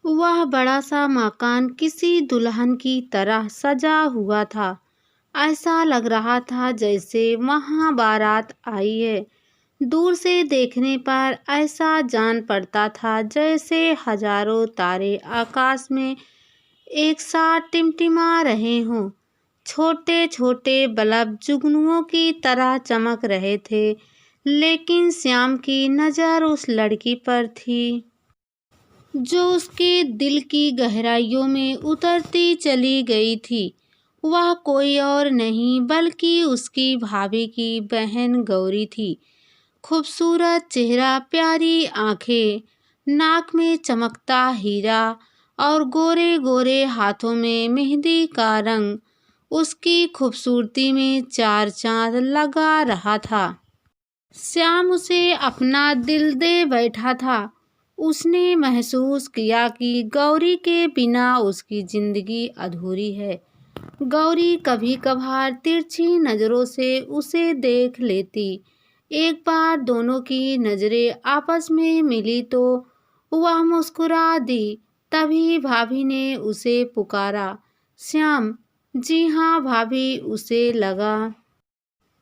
वह बड़ा सा मकान किसी दुल्हन की तरह सजा हुआ था। ऐसा लग रहा था जैसे वहां बारात आई है। दूर से देखने पर ऐसा जान पड़ता था जैसे हजारों तारे आकाश में एक साथ टिमटिमा रहे हों। छोटे छोटे बल्ब जुगनुओं की तरह चमक रहे थे, लेकिन श्याम की नज़र उस लड़की पर थी जो उसके दिल की गहराइयों में उतरती चली गई थी। वह कोई और नहीं बल्कि उसकी भाभी की बहन गौरी थी। खूबसूरत चेहरा, प्यारी आंखें, नाक में चमकता हीरा और गोरे गोरे हाथों में मेहंदी का रंग उसकी खूबसूरती में चार चांद लगा रहा था। श्याम उसे अपना दिल दे बैठा था। उसने महसूस किया कि गौरी के बिना उसकी जिंदगी अधूरी है। गौरी कभी कभार तिरछी नज़रों से उसे देख लेती। एक बार दोनों की नज़रें आपस में मिली तो वह मुस्कुरा दी। तभी भाभी ने उसे पुकारा, श्याम। जी हाँ भाभी। उसे लगा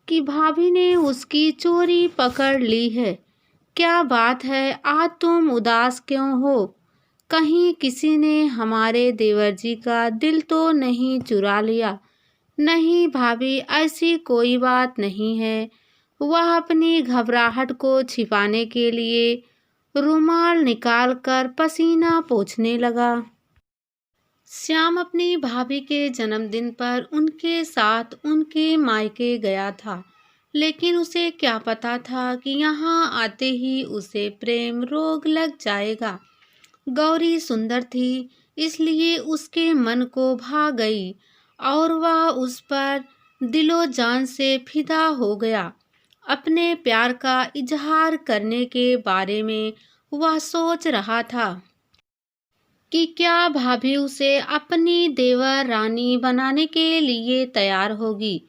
कि भाभी ने उसकी चोरी पकड़ ली है। क्या बात है, आज तुम उदास क्यों हो? कहीं किसी ने हमारे देवर जी का दिल तो नहीं चुरा लिया? नहीं भाभी, ऐसी कोई बात नहीं है। वह अपनी घबराहट को छिपाने के लिए रुमाल निकालकर पसीना पोंछने लगा। श्याम अपनी भाभी के जन्मदिन पर उनके साथ उनके मायके गया था, लेकिन उसे क्या पता था कि यहाँ आते ही उसे प्रेम रोग लग जाएगा। गौरी सुंदर थी, इसलिए उसके मन को भा गई और वह उस पर दिलो जान से फिदा हो गया। अपने प्यार का इजहार करने के बारे में वह सोच रहा था कि क्या भाभी उसे अपनी देवर रानी बनाने के लिए तैयार होगी।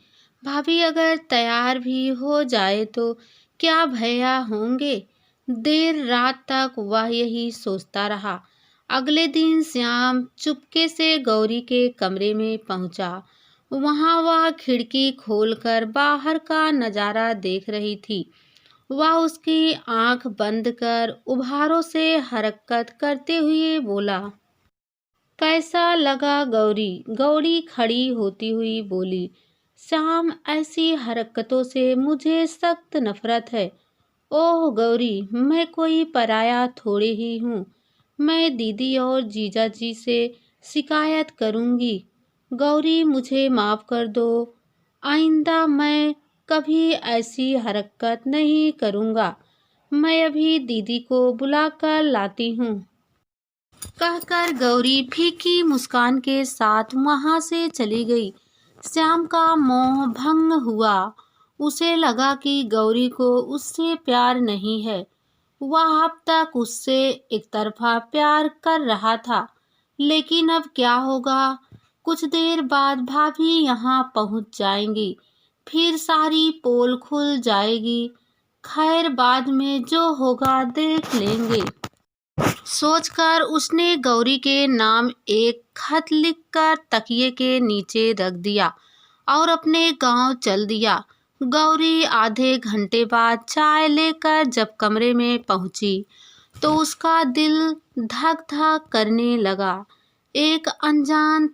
भाभी अगर तैयार भी हो जाए तो क्या भैया होंगे। देर रात तक वह यही सोचता रहा। अगले दिन श्याम चुपके से गौरी के कमरे में पहुंचा। वहां वह खिड़की खोलकर बाहर का नजारा देख रही थी। वह उसकी आंख बंद कर उभारों से हरकत करते हुए बोला, कैसा लगा गौरी? गौरी खड़ी होती हुई बोली, श्याम, ऐसी हरकतों से मुझे सख्त नफरत है। ओह गौरी, मैं कोई पराया थोड़ी ही हूँ। मैं दीदी और जीजा जी से शिकायत करूँगी। गौरी, मुझे माफ़ कर दो। आइंदा मैं कभी ऐसी हरकत नहीं करूँगा। मैं अभी दीदी को बुलाकर लाती हूँ। कहकर गौरी फीकी मुस्कान के साथ वहां से चली गई। श्याम का मोह भंग हुआ। उसे लगा कि गौरी को उससे प्यार नहीं है। वह अब तक उससे एक तरफा प्यार कर रहा था, लेकिन अब क्या होगा? कुछ देर बाद भाभी यहाँ पहुँच जाएंगी, फिर सारी पोल खुल जाएगी। खैर, बाद में जो होगा देख लेंगे। सोचकर उसने गौरी के नाम एक खत लिखकर तकिए के नीचे रख दिया और अपने गांव चल दिया। गौरी आधे घंटे बाद चाय लेकर जब कमरे में पहुंची तो उसका दिल धक धक करने लगा। एक अनजान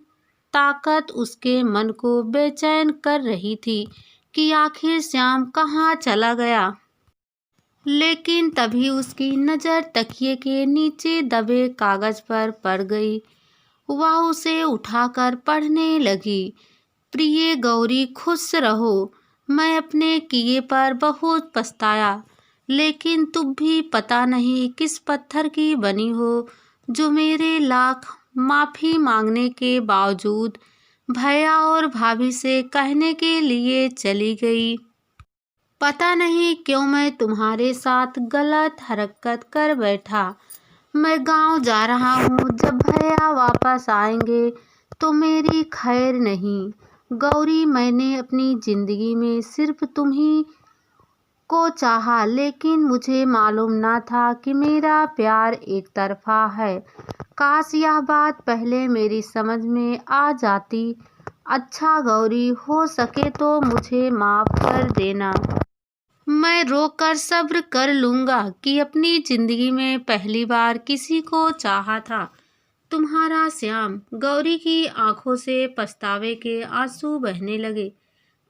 ताकत उसके मन को बेचैन कर रही थी कि आखिर श्याम कहाँ चला गया। लेकिन तभी उसकी नज़र तकिए के नीचे दबे कागज पर पड़ गई। वह उसे उठाकर पढ़ने लगी। प्रिय गौरी, खुश रहो। मैं अपने किए पर बहुत पछताया, लेकिन तुम भी पता नहीं किस पत्थर की बनी हो जो मेरे लाख माफ़ी मांगने के बावजूद भैया और भाभी से कहने के लिए चली गई। पता नहीं क्यों मैं तुम्हारे साथ गलत हरकत कर बैठा। मैं गांव जा रहा हूँ। जब भैया वापस आएंगे तो मेरी खैर नहीं। गौरी, मैंने अपनी जिंदगी में सिर्फ तुम ही को चाहा, लेकिन मुझे मालूम न था कि मेरा प्यार एक तरफा है। काश यह बात पहले मेरी समझ में आ जाती। अच्छा गौरी, हो सके तो मुझे माफ कर देना। मैं रोकर सब्र कर लूँगा कि अपनी जिंदगी में पहली बार किसी को चाहा था। तुम्हारा श्याम। गौरी की आंखों से पछतावे के आंसू बहने लगे।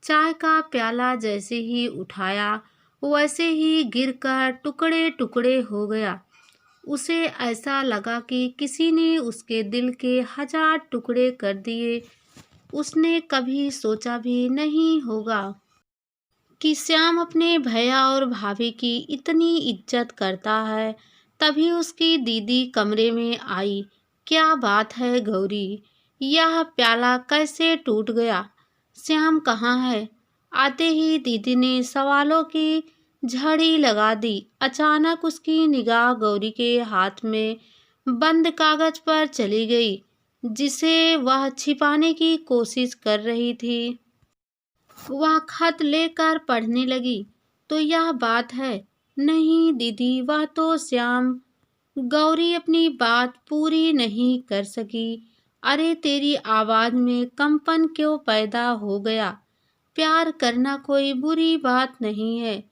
चाय का प्याला जैसे ही उठाया वैसे ही गिरकर टुकड़े टुकड़े हो गया। उसे ऐसा लगा कि किसी ने उसके दिल के 1000 टुकड़े कर दिए। उसने कभी सोचा भी नहीं होगा कि श्याम अपने भैया और भाभी की इतनी इज्जत करता है। तभी उसकी दीदी कमरे में आई। क्या बात है गौरी, यह प्याला कैसे टूट गया? श्याम कहाँ है? आते ही दीदी ने सवालों की झड़ी लगा दी। अचानक उसकी निगाह गौरी के हाथ में बंद कागज पर चली गई, जिसे वह छिपाने की कोशिश कर रही थी। वह खत लेकर पढ़ने लगी। तो यह बात है? नहीं दीदी, वह तो श्याम। गौरी अपनी बात पूरी नहीं कर सकी। अरे तेरी आवाज में कंपन क्यों पैदा हो गया? प्यार करना कोई बुरी बात नहीं है।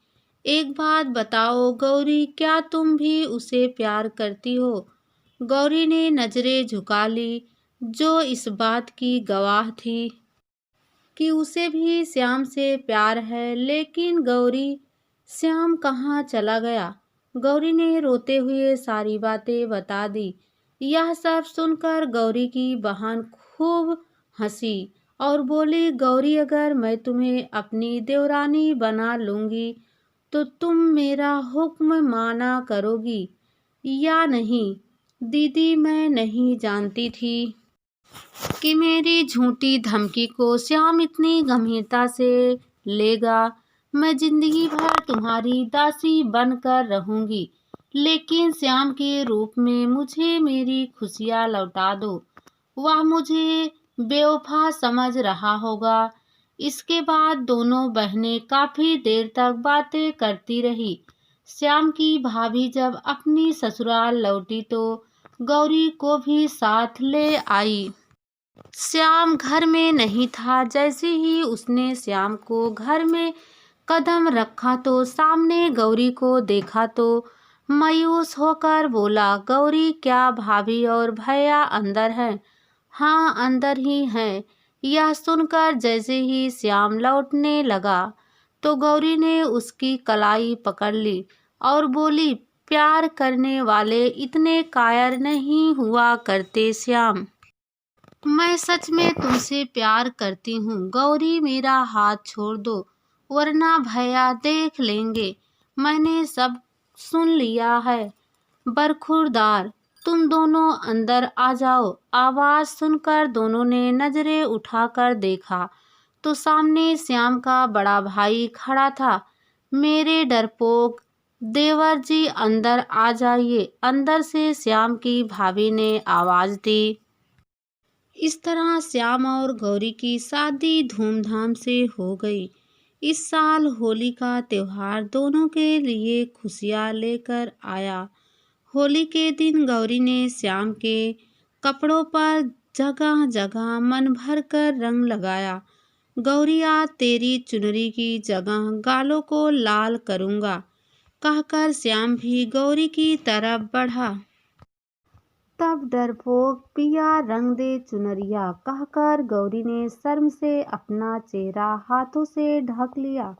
एक बात बताओ गौरी, क्या तुम भी उसे प्यार करती हो? गौरी ने नजरें झुका ली, जो इस बात की गवाह थी कि उसे भी श्याम से प्यार है। लेकिन गौरी, श्याम कहाँ चला गया? गौरी ने रोते हुए सारी बातें बता दी। यह सब सुनकर गौरी की बहन खूब हंसी और बोली, गौरी, अगर मैं तुम्हें अपनी देवरानी बना लूंगी तो तुम मेरा हुक्म माना करोगी या नहीं? दीदी, मैं नहीं जानती थी कि मेरी झूठी धमकी को श्याम इतनी गंभीरता से लेगा। मैं जिंदगी भर तुम्हारी दासी बनकर रहूंगी, लेकिन श्याम के रूप में मुझे मेरी खुशियाँ लौटा दो। वह मुझे बेवफा समझ रहा होगा। इसके बाद दोनों बहनें काफी देर तक बातें करती रही। श्याम की भाभी जब अपनी ससुराल लौटी तो गौरी को भी साथ ले आई। श्याम घर में नहीं था। जैसे ही उसने श्याम को घर में कदम रखा तो सामने गौरी को देखा तो मायूस होकर बोला, गौरी, क्या भाभी और भैया अंदर हैं? हाँ, अंदर ही हैं। यह सुनकर जैसे ही श्याम लौटने लगा तो गौरी ने उसकी कलाई पकड़ ली और बोली, प्यार करने वाले इतने कायर नहीं हुआ करते श्याम। मैं सच में तुमसे प्यार करती हूँ। गौरी, मेरा हाथ छोड़ दो, वरना भैया देख लेंगे। मैंने सब सुन लिया है। बरखुरदार, तुम दोनों अंदर आ जाओ। आवाज सुनकर दोनों ने नजरें उठाकर देखा तो सामने श्याम का बड़ा भाई खड़ा था। मेरे डरपोक देवर जी, अंदर आ जाइए, अंदर से श्याम की भाभी ने आवाज दी। इस तरह श्याम और गौरी की शादी धूमधाम से हो गई। इस साल होली का त्योहार दोनों के लिए खुशियाँ लेकर आया। होली के दिन गौरी ने श्याम के कपड़ों पर जगह जगह मन भर कर रंग लगाया। गौरी, आज तेरी चुनरी की जगह गालों को लाल करूँगा, कहकर श्याम भी गौरी की तरफ बढ़ा। तब डरपोक, पिया रंग दे चुनरिया, कहकर गौरी ने शर्म से अपना चेहरा हाथों से ढक लिया।